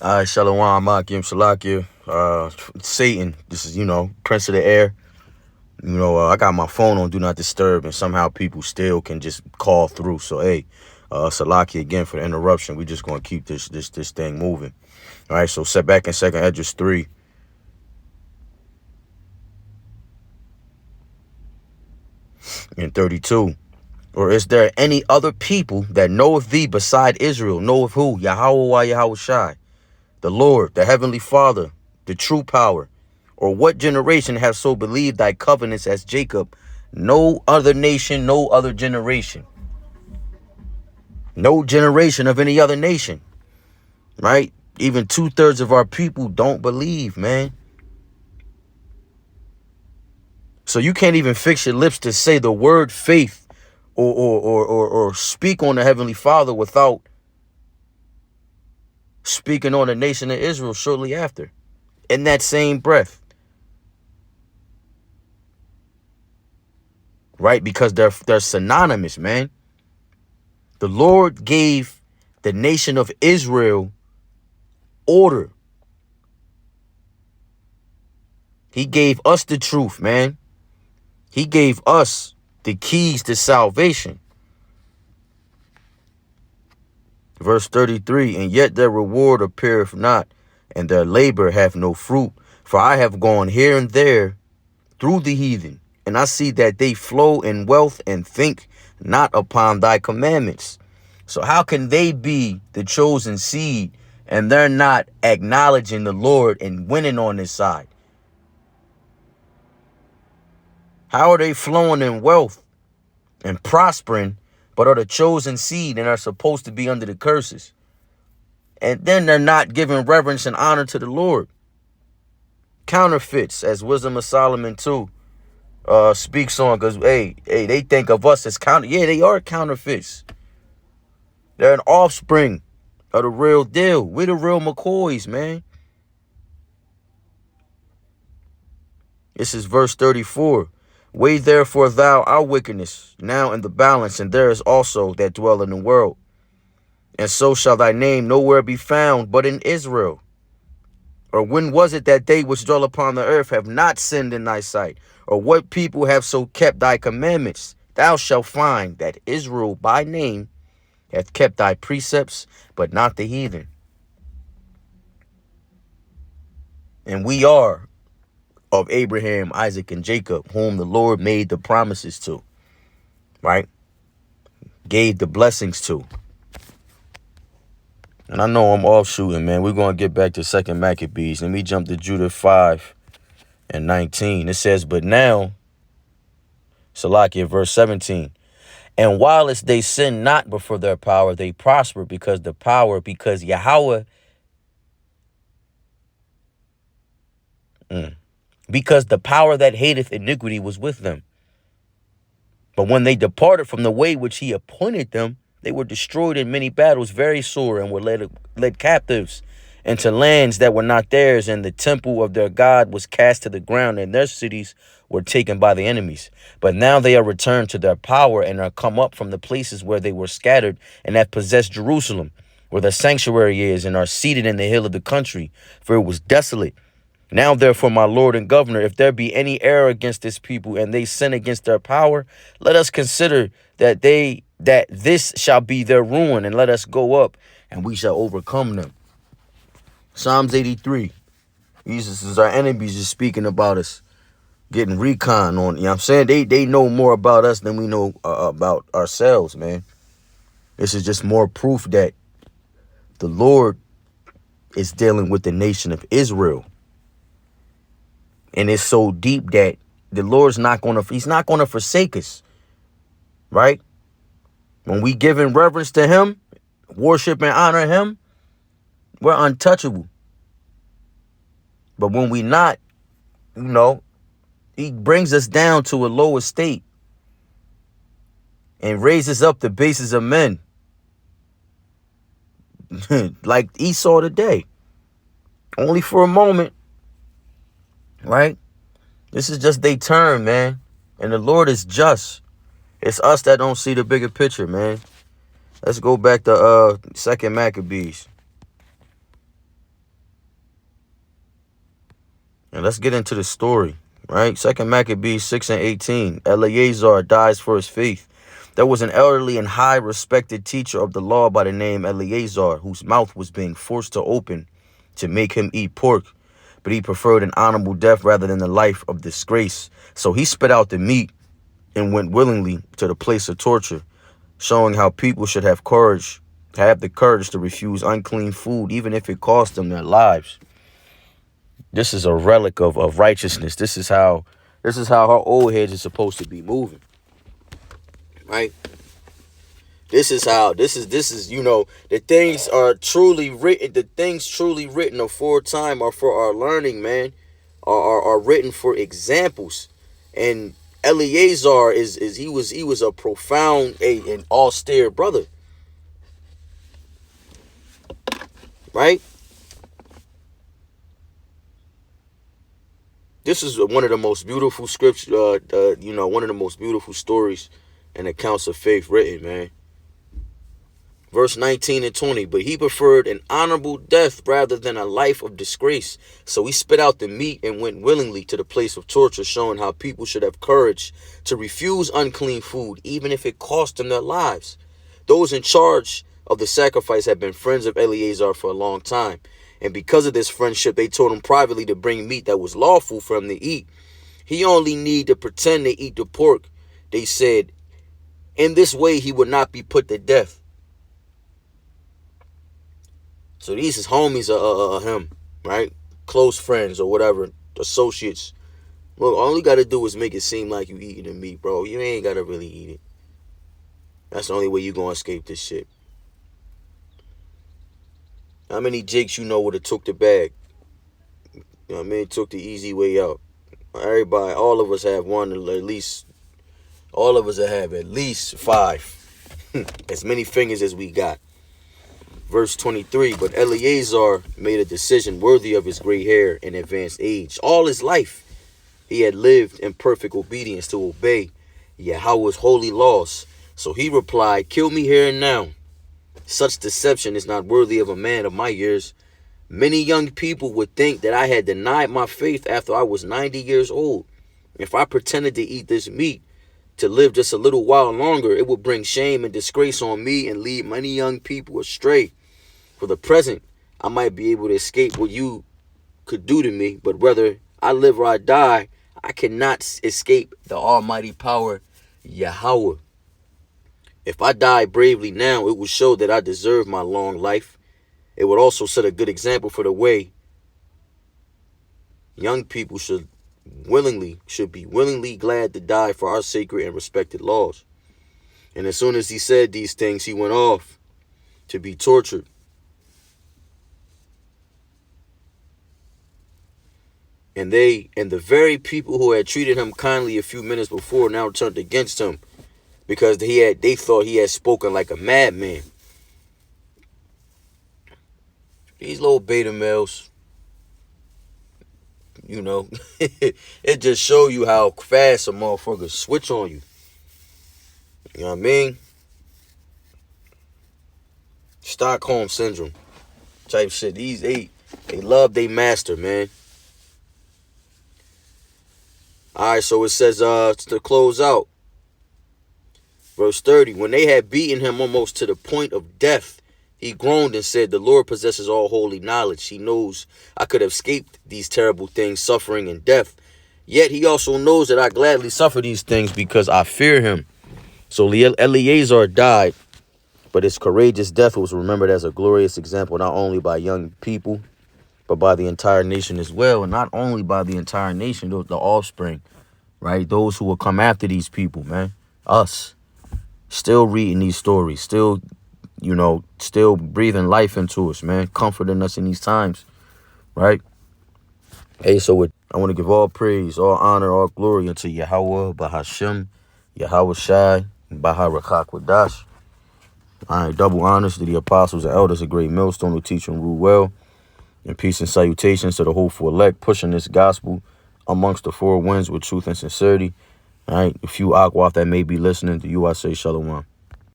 All right, Shalom, Akim, Salakia. Satan, this is, Prince of the Air. I got my phone on Do Not Disturb, and somehow people still can just call through. So, hey, Salakia again for the interruption. We just going to keep this thing moving. All right, so set back in 2nd Esdras 3. And 32. Or is there any other people that knoweth thee beside Israel? Knoweth who? Yahweh Yahweh Shai, the Lord, the Heavenly Father, the true power. Or what generation have so believed thy covenants as Jacob? No other nation, no other generation. No generation of any other nation. Right? Even 2/3 of our people don't believe, man. So you can't even fix your lips to say the word faith or speak on the Heavenly Father without speaking on the nation of Israel shortly after. In that same breath. Right? Because they're synonymous, man. The Lord gave the nation of Israel order. He gave us the truth, man. He gave us the keys to salvation. Verse 33, and yet their reward appeareth not, and their labor hath no fruit. For I have gone here and there through the heathen, and I see that they flow in wealth and think not upon thy commandments. So how can they be the chosen seed and they're not acknowledging the Lord and winning on this side? How are they flowing in wealth and prospering, but are the chosen seed and are supposed to be under the curses? And then they're not giving reverence and honor to the Lord. Counterfeits, as Wisdom of Solomon 2 speaks on, because, hey, they think of us as Yeah, they are counterfeits. They're an offspring of the real deal. We're the real McCoys, man. This is verse 34. Weigh therefore thou our wickedness now in the balance, and there is also that dwell in the world. And so shall thy name nowhere be found but in Israel. Or when was it that they which dwell upon the earth have not sinned in thy sight? Or what people have so kept thy commandments? Thou shalt find that Israel by name hath kept thy precepts, but not the heathen. And we are of Abraham, Isaac, and Jacob, whom the Lord made the promises to, right? Gave the blessings to. And I know I'm offshooting, man. We're going to get back to 2nd Maccabees. Let me jump to Judah 5 and 19. It says, but now, Salakia, verse 17, and whilst they sin not before their power, they prosper because Yahweh, because the power that hateth iniquity was with them. But when they departed from the way which he appointed them, they were destroyed in many battles, very sore, and were led captives into lands that were not theirs, and the temple of their God was cast to the ground, and their cities were taken by the enemies. But now they are returned to their power, and are come up from the places where they were scattered, and have possessed Jerusalem, where the sanctuary is, and are seated in the hill of the country, for it was desolate. Now, therefore, my Lord and Governor, if there be any error against this people, and they sin against their power, let us consider that this shall be their ruin, and let us go up, and we shall overcome them. Psalms 83. Jesus is our enemies, just speaking about us, getting recon on. You know what I'm saying? They know more about us than we know about ourselves, man. This is just more proof that the Lord is dealing with the nation of Israel. And it's so deep that the Lord's he's not going to forsake us, right? When we give in reverence to him, worship and honor him, we're untouchable. But when we not, he brings us down to a lower state and raises up the bases of men. Like Esau today. Only for a moment. Right? This is just their turn, man. And the Lord is just. It's us that don't see the bigger picture, man. Let's go back to 2nd Maccabees. And let's get into the story, right? Second Maccabees 6:18. Eleazar dies for his faith. There was an elderly and high respected teacher of the law by the name Eleazar, whose mouth was being forced to open to make him eat pork, but he preferred an honorable death rather than the life of disgrace. So he spit out the meat and went willingly to the place of torture, showing how people should have the courage to refuse unclean food, even if it cost them their lives. This is a relic of righteousness. This is how our old heads are supposed to be moving, right? This is the things are truly written. The things truly written aforetime are for our learning, man. Are written for examples. And Eleazar he was a profound an austere brother, right? This is one of the most beautiful scriptures, one of the most beautiful stories and accounts of faith written, man. Verse 19 and 20, but he preferred an honorable death rather than a life of disgrace. So he spit out the meat and went willingly to the place of torture, showing how people should have courage to refuse unclean food, even if it cost them their lives. Those in charge of the sacrifice had been friends of Eleazar for a long time. And because of this friendship, they told him privately to bring meat that was lawful for him to eat. He only need to pretend to eat the pork, they said. In this way, he would not be put to death. So these is homies of him, right? Close friends or whatever, associates. Look, all you got to do is make it seem like you eating the meat, bro. You ain't got to really eat it. That's the only way you going to escape this shit. How many jakes you know would have took the bag? You know what I mean? Took the easy way out. Everybody, all of us have one, at least, all of us have at least 5. As many fingers as we got. Verse 23, but Eleazar made a decision worthy of his gray hair and advanced age. All his life, he had lived in perfect obedience to obey Yahweh's holy laws. So he replied, kill me here and now. Such deception is not worthy of a man of my years. Many young people would think that I had denied my faith after I was 90 years old. If I pretended to eat this meat to live just a little while longer, it would bring shame and disgrace on me and lead many young people astray. For the present, I might be able to escape what you could do to me, but whether I live or I die, I cannot escape the almighty power, Yahweh. If I die bravely now, it will show that I deserve my long life. It would also set a good example for the way young people should be willingly glad to die for our sacred and respected laws. And as soon as he said these things, he went off to be tortured. And the very people who had treated him kindly a few minutes before now turned against him because they thought he had spoken like a madman. These little beta males, it just show you how fast a motherfucker switch on you. You know what I mean? Stockholm syndrome type shit. They love their master, man. All right, so it says to close out, verse 30, when they had beaten him almost to the point of death, he groaned and said, the Lord possesses all holy knowledge. He knows I could have escaped these terrible things, suffering and death. Yet he also knows that I gladly suffer these things because I fear him. So Eleazar died, but his courageous death was remembered as a glorious example, not only by young people, but by the entire nation as well. And not only by the entire nation, the offspring, right? Those who will come after these people, man. Us. Still reading these stories. Still breathing life into us, man. Comforting us in these times, right? Hey, so I want to give all praise, all honor, all glory unto Yahweh, Bahashem, Yahweh Shai, Baharakak Wadash. All right, double honors to the apostles and elders, a great millstone who teach and rule well. And peace and salutations to the hopeful elect, pushing this gospel amongst the four winds with truth and sincerity. All right, a few Akwaf that may be listening to you, I say shalom.